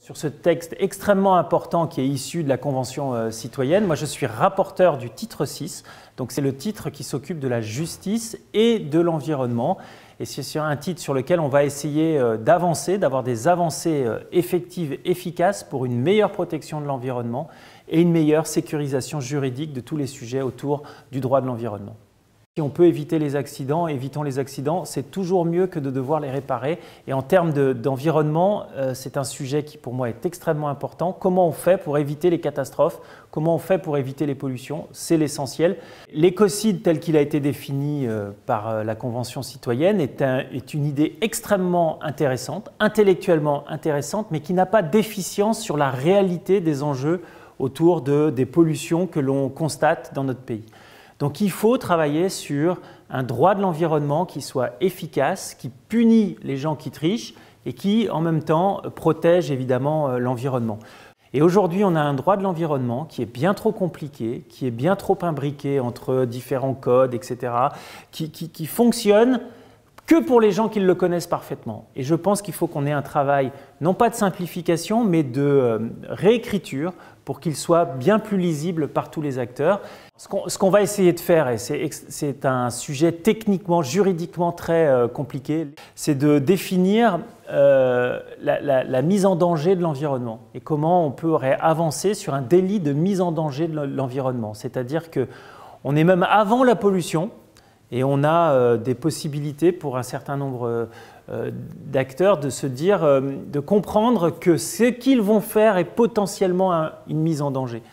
Sur ce texte extrêmement important qui est issu de la Convention citoyenne, moi je suis rapporteur du titre 6, donc c'est le titre qui s'occupe de la justice et de l'environnement. Et c'est sur un titre sur lequel on va essayer d'avancer, d'avoir des avancées effectives, efficaces pour une meilleure protection de l'environnement et une meilleure sécurisation juridique de tous les sujets autour du droit de l'environnement. Si on peut éviter les accidents, évitons les accidents, c'est toujours mieux que de devoir les réparer. Et en termes d'environnement, c'est un sujet qui pour moi est extrêmement important. Comment on fait pour éviter les catastrophes? Comment on fait pour éviter les pollutions? C'est l'essentiel. L'écocide tel qu'il a été défini par la Convention citoyenne est une idée extrêmement intéressante, intellectuellement intéressante, mais qui n'a pas d'efficience sur la réalité des enjeux autour des pollutions que l'on constate dans notre pays. Donc il faut travailler sur un droit de l'environnement qui soit efficace, qui punit les gens qui trichent et qui en même temps protège évidemment l'environnement. Et aujourd'hui on a un droit de l'environnement qui est bien trop compliqué, qui est bien trop imbriqué entre différents codes, etc., qui fonctionne que pour les gens qui le connaissent parfaitement. Et je pense qu'il faut qu'on ait un travail, non pas de simplification, mais de réécriture pour qu'il soit bien plus lisible par tous les acteurs. Ce qu'on va essayer de faire, et c'est un sujet techniquement, juridiquement très compliqué, c'est de définir la mise en danger de l'environnement et comment on pourrait avancer sur un délit de mise en danger de l'environnement. C'est-à-dire qu'on est même avant la pollution, et on a des possibilités pour un certain nombre d'acteurs de se dire, de comprendre que ce qu'ils vont faire est potentiellement une mise en danger.